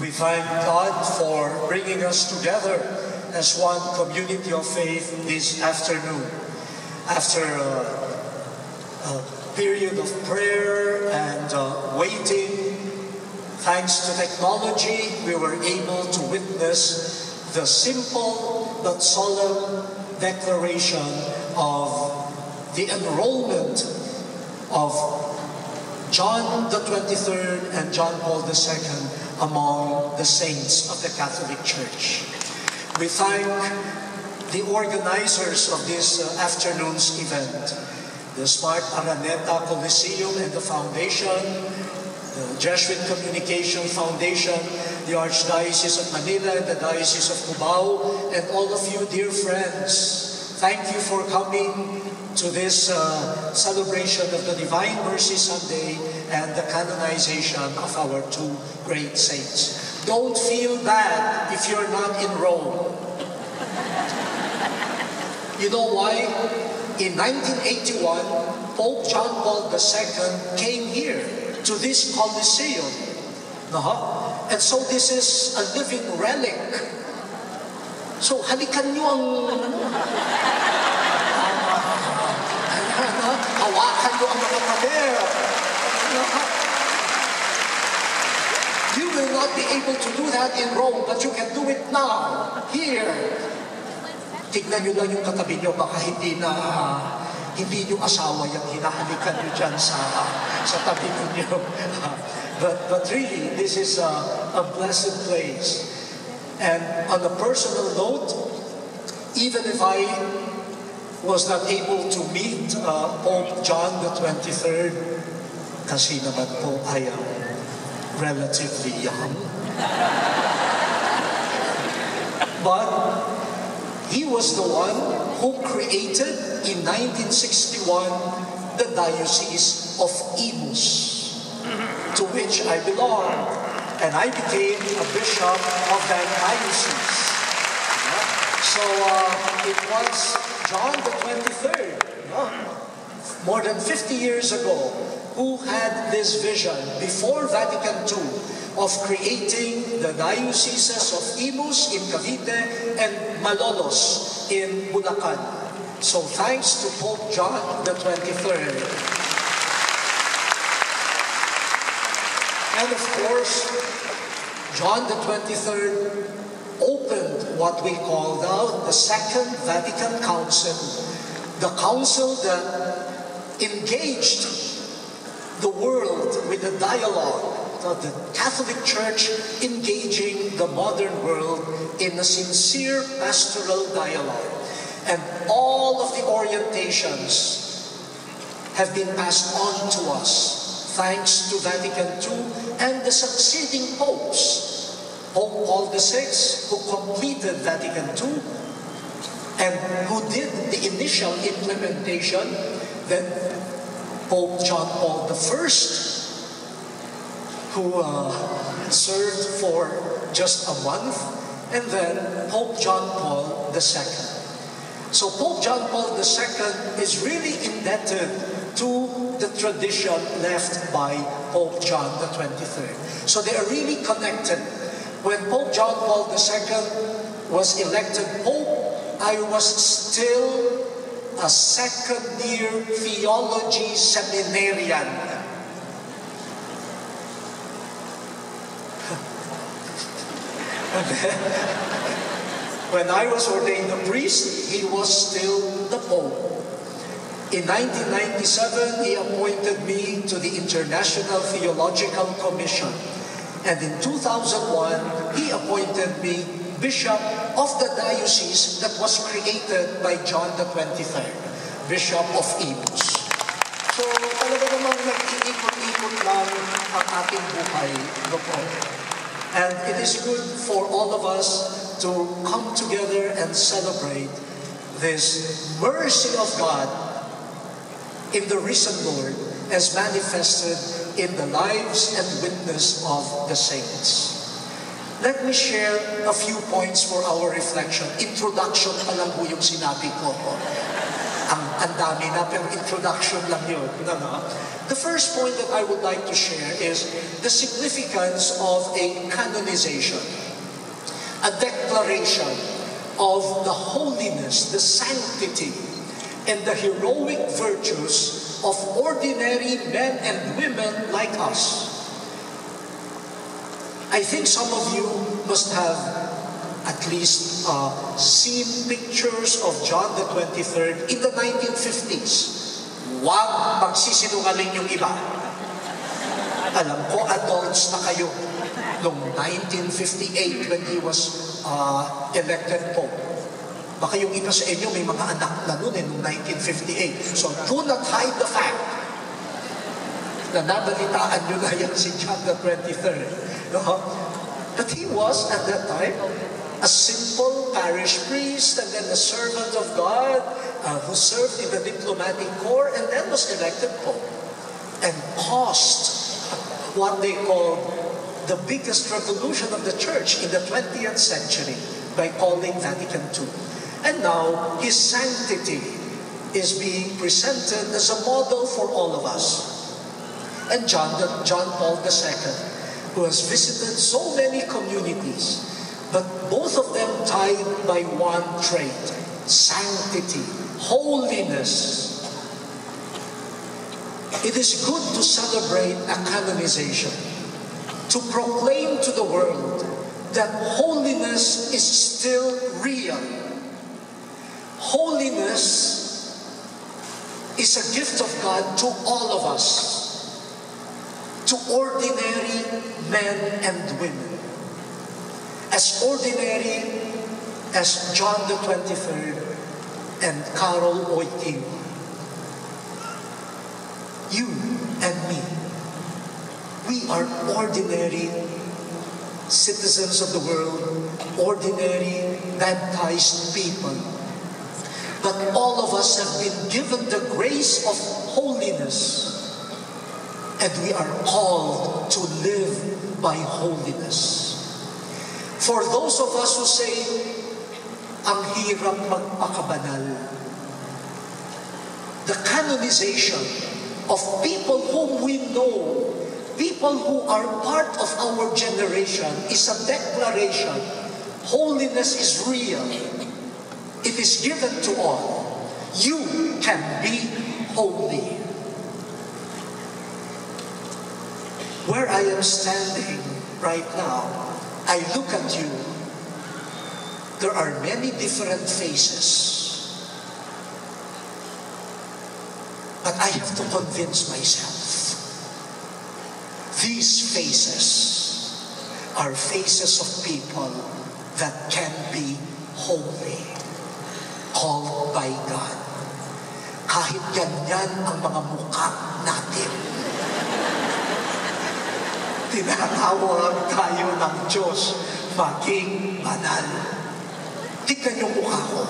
We thank God for bringing us together as one community of faith this afternoon. After a period of prayer and waiting, thanks to technology, we were able to witness the simple but solemn declaration of the enrollment of John the 23rd and John Paul II among the saints of the Catholic Church. We thank the organizers of this afternoon's event, the Smart Araneta Coliseum and the Foundation, the Jesuit Communication Foundation, the Archdiocese of Manila and the Diocese of Cubao, and all of you dear friends. Thank you for coming to this celebration of the Divine Mercy Sunday and the canonization of our two great saints. Don't feel bad if you're not in Rome. You know why? In 1981, Pope John Paul II came here to this Colosseum. And so this is a living relic. So halikan nyo ang hawakan nyo ang mga pader. You will not be able to do that in Rome, but you can do it now, here. Tignan nyo lang yung katabi nyo, baka hindi nyo asawa yung hinahalikan nyo dyan sa tabi nyo. But really, this is a blessed place. And on a personal note, even if I was not able to meet Pope John the 23rd, kasi naman po I am relatively young. But he was the one who created in 1961 the Diocese of Imus, to which I belong, and I became a bishop of that diocese. So it was John the 23rd, more than 50 years ago, who had this vision before Vatican II of creating the dioceses of Imus in Cavite and Malolos in Bulacan. So thanks to Pope John the 23rd. And of course, John the 23rd opened what we call now the Second Vatican Council, the council that engaged the world with a dialogue, the Catholic Church engaging the modern world in a sincere pastoral dialogue. And all of the orientations have been passed on to us thanks to Vatican II and the succeeding popes. Pope Paul VI, who completed Vatican II and who did the initial implementation, then Pope John Paul I, who served for just a month, and then Pope John Paul II. So Pope John Paul II is really indebted to the tradition left by Pope John the 23rd. So they are really connected. When Pope John Paul II was elected Pope, I was still a second-year theology seminarian. When I was ordained a priest, he was still the Pope. In 1997, he appointed me to the International Theological Commission. And in 2001, he appointed me Bishop of the diocese that was created by John the 23rd, Bishop of Imus. So talaga namang nag-iikot-ikot lang ang ating buhay doon. And it is good for all of us to come together and celebrate this mercy of God in the risen Lord as manifested in the lives and witness of the saints. Let me share a few points for our reflection. Introduction pa lang po yung sinabi ko. Ang ang dami na, pero introduction lang yun. The first point that I would like to share is the significance of a canonization, a declaration of the holiness, the sanctity, and the heroic virtues of ordinary men and women like us. I think some of you must have at least seen pictures of John the 23rd in the 1950s. Huwag magsisinungaling yung iba. Alam ko, adults na kayo noong 1958 when he was elected Pope. Baka yung iba sa inyo may mga anak na noon noong 1958. So do not hide the fact na nabalitaan nyo na yan si John the 23rd. But he was, at that time, a simple parish priest and then a servant of God who served in the diplomatic corps and then was elected Pope and caused what they call the biggest revolution of the church in the 20th century by calling Vatican II. And now his sanctity is being presented as a model for all of us. And John Paul II, who has visited so many communities, but both of them tied by one trait: sanctity, holiness. It is good to celebrate a canonization, to proclaim to the world that holiness is still real. Holiness is a gift of God to all of us, to ordinary men and women. As ordinary as John the 23rd and Carol Wojtyła. You and me, we are ordinary citizens of the world, ordinary baptized people. But all of us have been given the grace of holiness, and we are called to live by holiness. For those of us who say, ang hirap magpakabanal, the canonization of people whom we know, people who are part of our generation, is a declaration. Holiness is real. It is given to all. You can be holy. Where I am standing right now, I look at you, there are many different faces. But I have to convince myself, these faces are faces of people that can be holy, called by God. Kahit ganyan ang mga mukha natin, tinatawag tayo ng Diyos maging banal. Tignan yung mukha ko.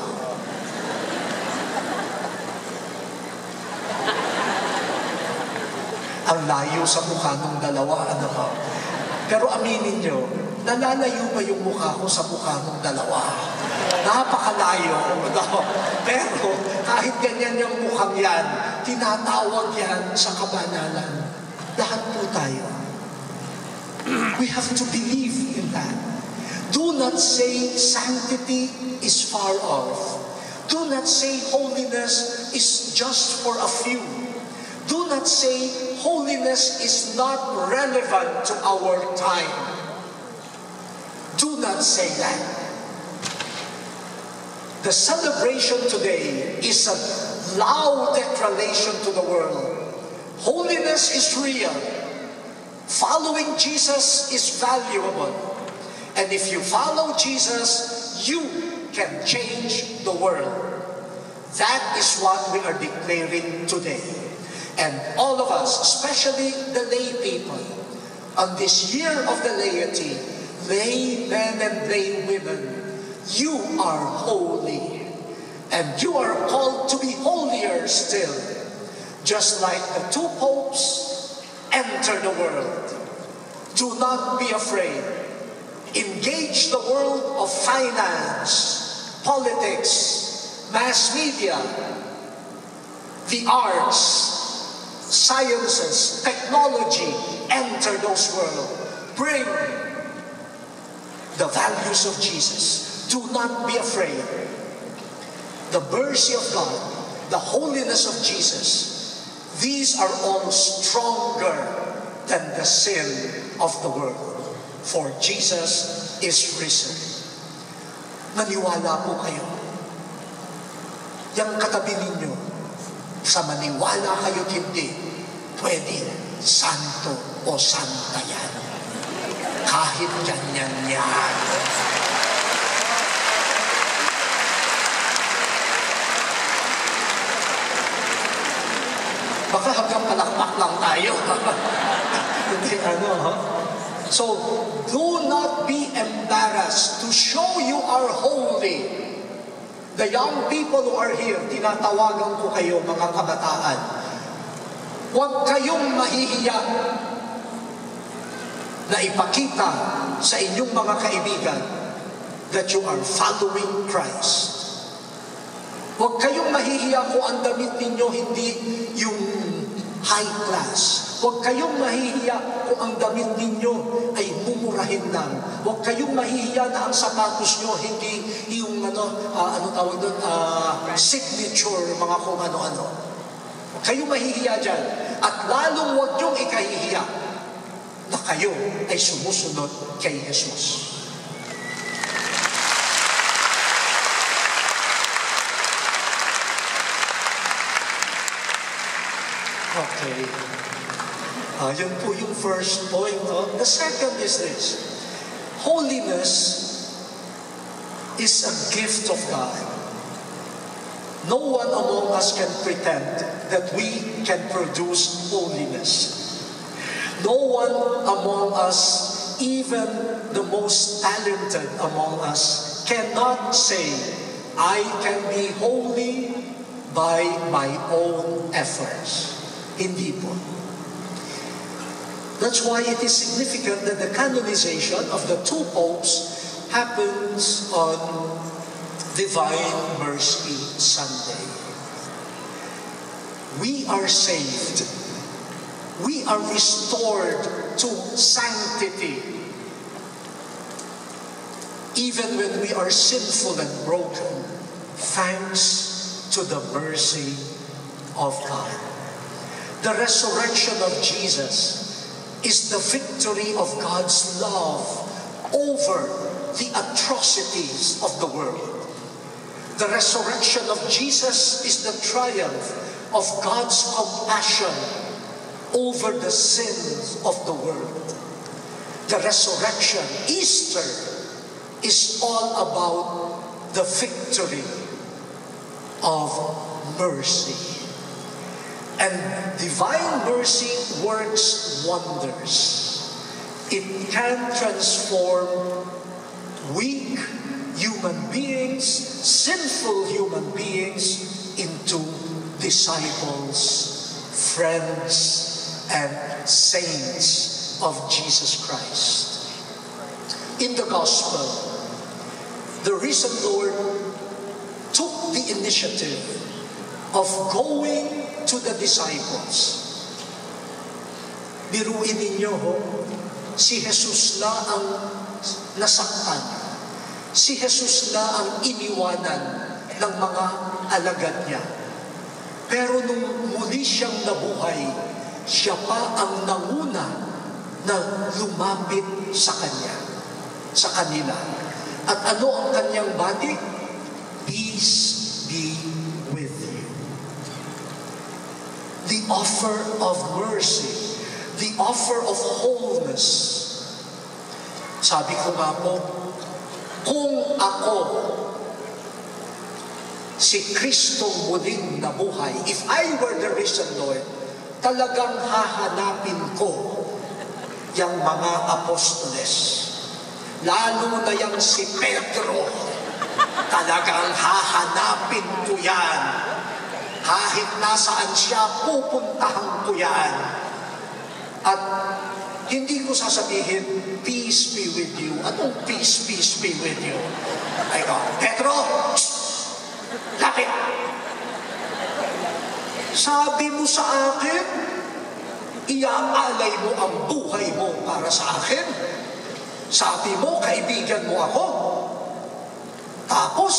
Ang layo sa mukha ng dalawa, ano ba? Pero aminin nyo, nalalayo ba yung mukha ko sa mukha ng dalawa? Napakalayo. Pero kahit ganyan yung mukhang yan, tinatawag yan sa kabanalan. Lahat po tayo. We have to believe in that. Do not say sanctity is far off. Do not say holiness is just for a few. Do not say holiness is not relevant to our time. Do not say that. The celebration today is a loud declaration to the world. Holiness is real. Following Jesus is valuable. And if you follow Jesus, you can change the world. That is what we are declaring today. And all of us, especially the lay people, on this year of the laity, lay men and lay women, you are holy. And you are called to be holier still. Just like the two popes enter the world. Do not be afraid. Engage the world of finance, politics, mass media. the arts, sciences, technology enter those worlds. Bring the values of Jesus. Do not be afraid. The mercy of God, the holiness of Jesus, these are all stronger than the sin of the world. For Jesus is risen. Maniwala po kayo. Yang katabi ninyo, sa maniwala kayo't hindi, pwede santo o santa yan. Kahit ganyan yan. Baka hanggang palakpak lang tayo. Hindi ha? So, do not be embarrassed to show you are holy. The young people who are here, tinatawagan ko kayo mga kabataan. Huwag kayong mahihiya na ipakita sa inyong mga kaibigan that you are following Christ. Huwag kayong mahihiya kung ang damit ninyo hindi yung high class. Huwag kayong mahihiya kung ang damit ninyo ay mumurahin lang. Huwag kayong mahihiya na ang sapatos nyo hindi yung signature, mga kung ano-ano. Huwag kayong mahihiya dyan. At lalong huwag nyong ikahihiya na kayo ay sumusunod kay Jesus. Okay. Yun po yung first point. The second is this. Holiness is a gift of God. No one among us can pretend that we can produce holiness. No one among us, even the most talented among us, cannot say, I can be holy by my own efforts. Hindi po. That's why it is significant that the canonization of the two popes happens on Divine Mercy Sunday. We are saved. We are restored to sanctity. Even when we are sinful and broken, thanks to the mercy of God. The resurrection of Jesus is the victory of God's love over the atrocities of the world. The resurrection of Jesus is the triumph of God's compassion over the sins of the world. The resurrection, Easter, is all about the victory of mercy. And divine mercy works wonders. It can transform weak human beings, sinful human beings, into disciples, friends, and saints of Jesus Christ. In the gospel, the risen Lord took the initiative of going to the disciples. Biruin ninyo, si Jesus na ang nasaktan. Si Jesus na ang iniwanan ng mga alagad niya. Pero nung muli siyang nabuhay, siya pa ang nanguna na lumapit sa kanya, sa kanila. At ano ang kanyang bati? Peace be with you. The offer of mercy, the offer of wholeness. Sabi ko nga po, kung ako, si Kristong muling nabuhay, if I were the risen Lord, talagang hahanapin ko yung mga apostoles. Lalo na yung si Pedro, talagang hahanapin ko yan. Kahit nasaan siya, pupuntahan ko yan. At hindi ko sasabihin, peace be with you. Anong peace be with you? Ay ko, Pedro, lapit! Sabi mo sa akin, iaalay mo ang buhay mo para sa akin. Sabi mo, kaibigan mo ako. Tapos,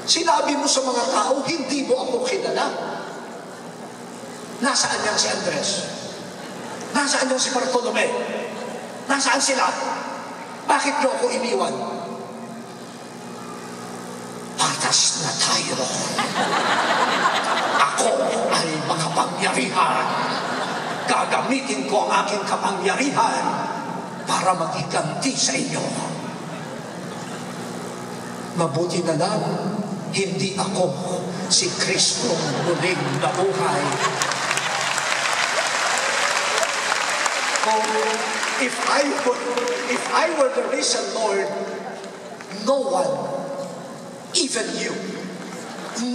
sinabi mo sa mga tao, hindi mo ako kilala. Nasaan yan si Andres? Nasaan yan si Bartolome? Nasaan sila? Bakit niyo ako iniwan? Patas na tayo. Ako ay makapangyarihan. Gagamitin ko ang aking kapangyarihan para magiganti sa inyo. Mabuti na lang, hindi ako si Kristong muling nabuhay. If I were the risen Lord, no one, even you,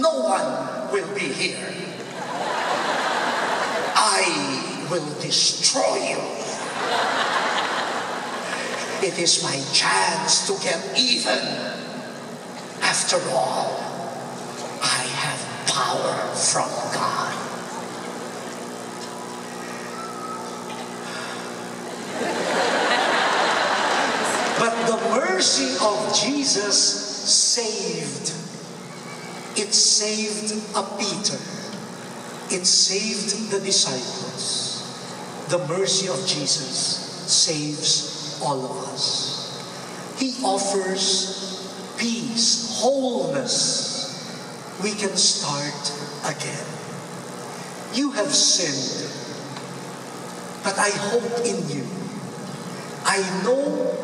no one will be here. I will destroy you. It is my chance to get even. After all, I have power from God. But the mercy of Jesus saved. It saved a Peter. It saved the disciples. The mercy of Jesus saves all of us. He offers peace, wholeness. We can start again. You have sinned, but I hope in you. I know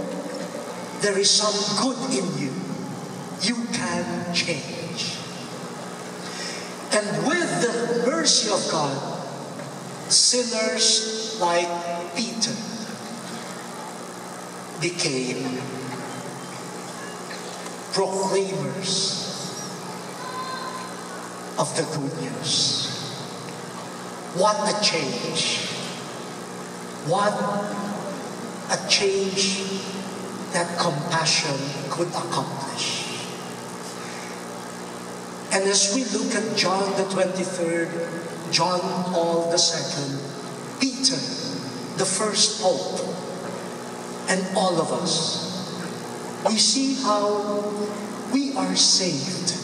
there is some good in you. You can change. And with the mercy of God, sinners like Peter became proclaimers of the good news. What a change. What a change that compassion could accomplish. And as we look at John the 23rd, John Paul II, Peter, the first pope, and all of us, we see how we are saved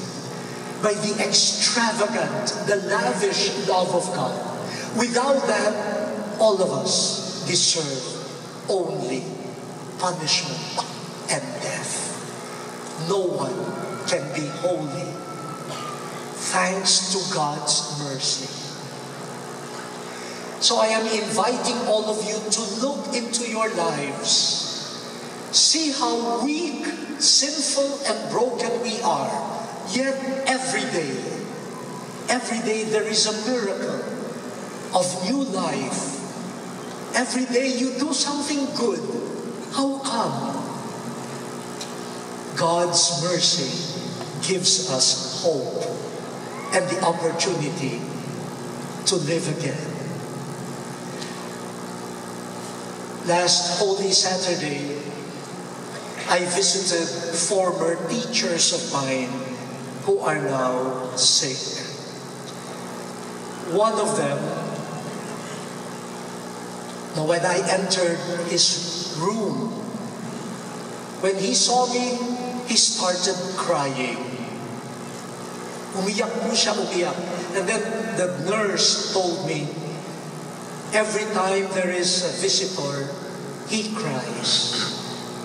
by the extravagant, the lavish love of God. Without that, all of us deserve only punishment and death. No one can be holy thanks to God's mercy. So I am inviting all of you to look into your lives. See how weak, sinful, and broken we are. Yet every day there is a miracle of new life. Every day you do something good. How come? God's mercy gives us hope and the opportunity to live again. Last Holy Saturday, I visited former teachers of mine who are now sick. One of them, when I entered his room, when he saw me, he started crying. Umiyak po siya, umiyak. And then the nurse told me, every time there is a visitor, he cries.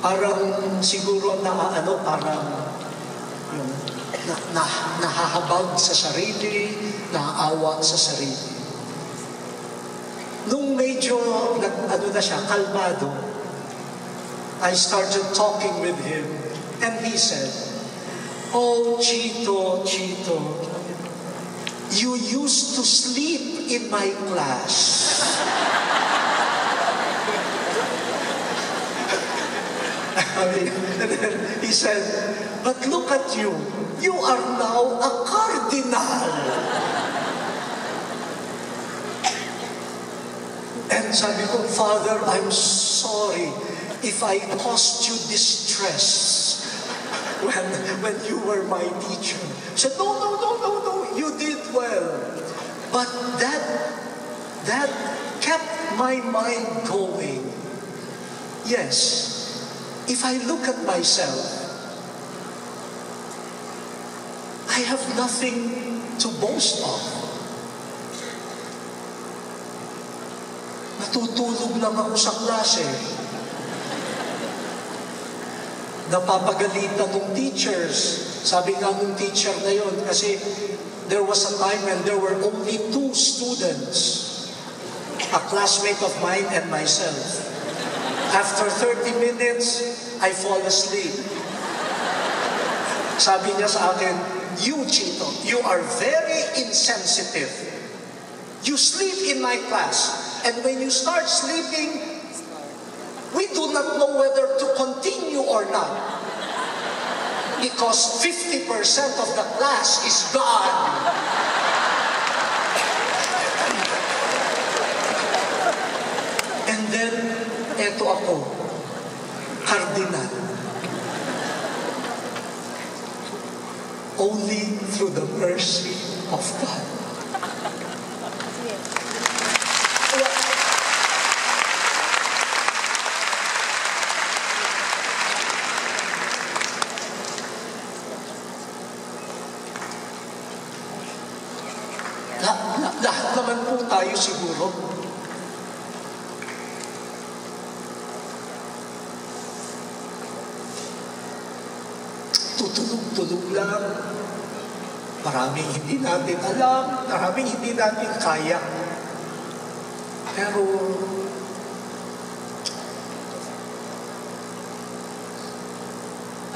Parang siguro parang yung nahahabag sa sarili, naaawa sa sarili. Nung medyo na siya, kalmado, I started talking with him, and he said, "Oh, Chito, you used to sleep in my class." And then he said, "But look at you. You are now a cardinal." And sabi ko, "Father, I'm sorry if I caused you distress when you were my teacher." He said, No, you did But that kept my mind going. Yes, if I look at myself, I have nothing to boast of. Natutulog lang ako sa klase. Napapagalitan ng teachers. Sabi nga ng teacher na yun, kasi there was a time when there were only 2 students, a classmate of mine and myself. After 30 minutes, I fall asleep. Sabi niya sa akin, "You, Chito, you are very insensitive. You sleep in my class, and when you start sleeping, we do not know whether to continue or not. Because 50% of the class is gone." And then, eto ako, Cardinal. Only through the mercy of God. Lahat naman po tayo siguro. Tutulog-tulog lang. Maraming hindi natin alam, maraming hindi natin kaya. Pero,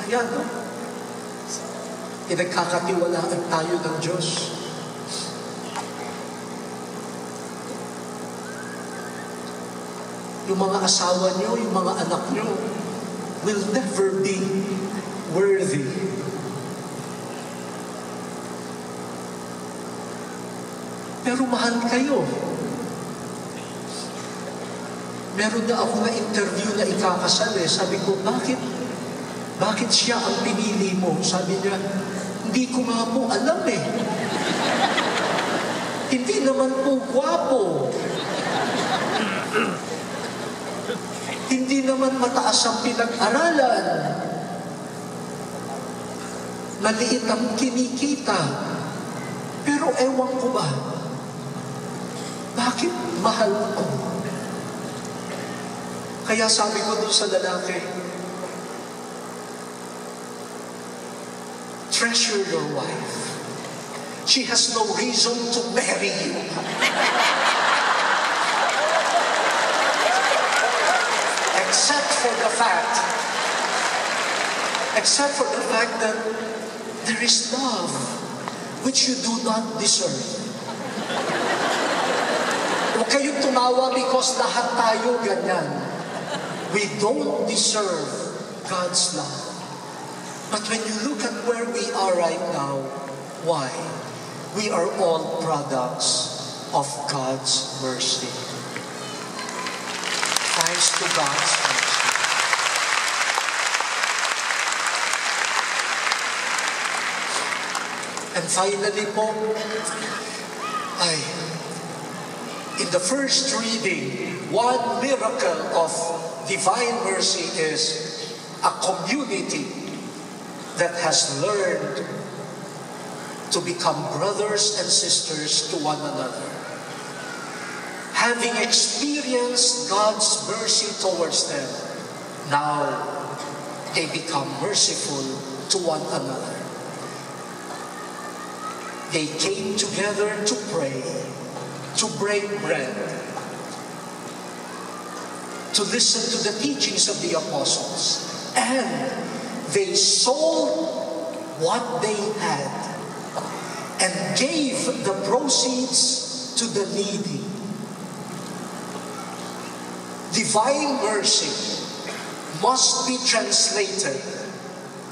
ayan, no? Pinagkakatiwalaan tayo ng Diyos. Yung mga asawa nyo, yung mga anak nyo, will never be worthy. Pero mahal kayo. Meron na ako na interview na ikakasal eh. Sabi ko, bakit siya ang pinili mo? Sabi niya, hindi ko nga po alam eh. Hindi naman po gwapo. Hindi naman mataas ang pinag-aralan. Maliit ang kinikita. Pero ewan ko ba, bakit mahal ko? Kaya sabi ko doon sa lalaki, treasure your wife. She has no reason to marry you. Except for the fact that there is love which you do not deserve. Huwag kayong tumawa because lahat tayo ganyan. We don't deserve God's love. But when you look at where we are right now, why? We are all products of God's mercy. Thanks to God's mercy. And finally po, in the first reading, one miracle of divine mercy is a community that has learned to become brothers and sisters to one another. Having experienced God's mercy towards them, now they become merciful to one another. They came together to pray, to break bread, to listen to the teachings of the apostles, and they sold what they had and gave the proceeds to the needy. Divine mercy must be translated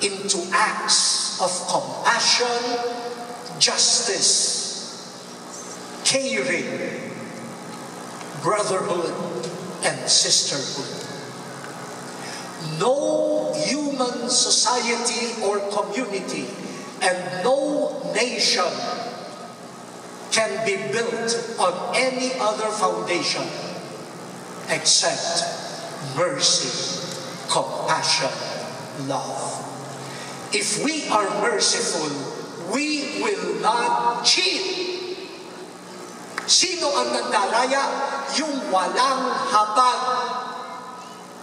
into acts of compassion, justice, caring, brotherhood, and sisterhood. No human society or community and no nation can be built on any other foundation except mercy, compassion, love. If we are merciful, we will not cheat. Sino ang nagdaraya? Yung walang habag.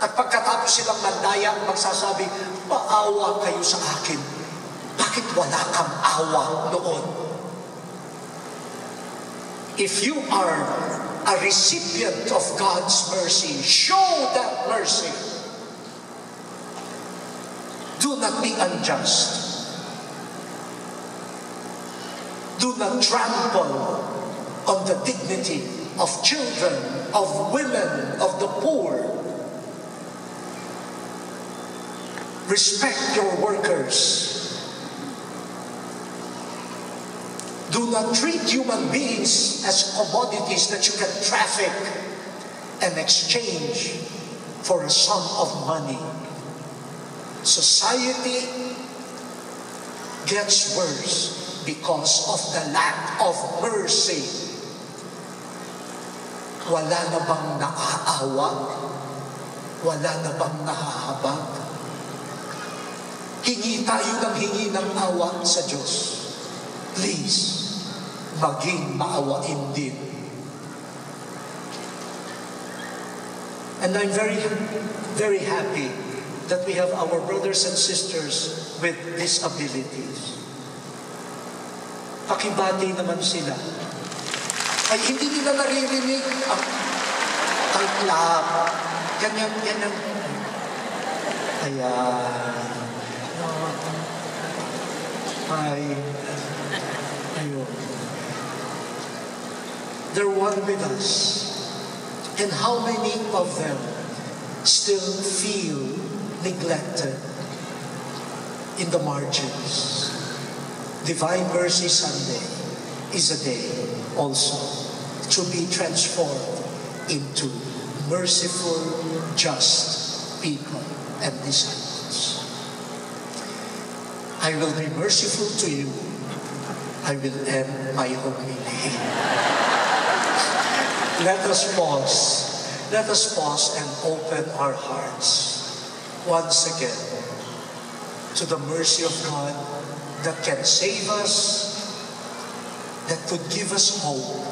At pagkatapos silang mandaya, magsasabi, paawa kayo sa akin. Bakit wala kang awa noon? If you are a recipient of God's mercy, show that mercy. Do not be unjust. Do not trample on the dignity of children, of women, of the poor. Respect your workers. Do not treat human beings as commodities that you can traffic and exchange for a sum of money. Society gets worse because of the lack of mercy. Wala na bang naaawa? Wala na bang nahahabag? Hingi tayo ng hingi ng awa sa Diyos. Please, maging maawain din. And I'm very, very happy that we have our brothers and sisters with disabilities. Pakibati naman sila. Ay, hindi nila naririnig ang clap. Ganyan. Ayan. Ayun. They're one with us. And how many of them still feel neglected in the margins? Divine Mercy Sunday is a day also to be transformed into merciful, just people and disciples. I will be merciful to you. I will end my homily. Let us pause. Let us pause and open our hearts once again to the mercy of God that can save us, that could give us hope,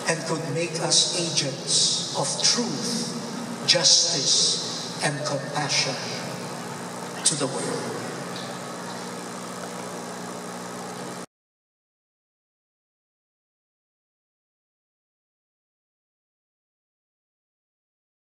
and could make us agents of truth, justice, and compassion to the world.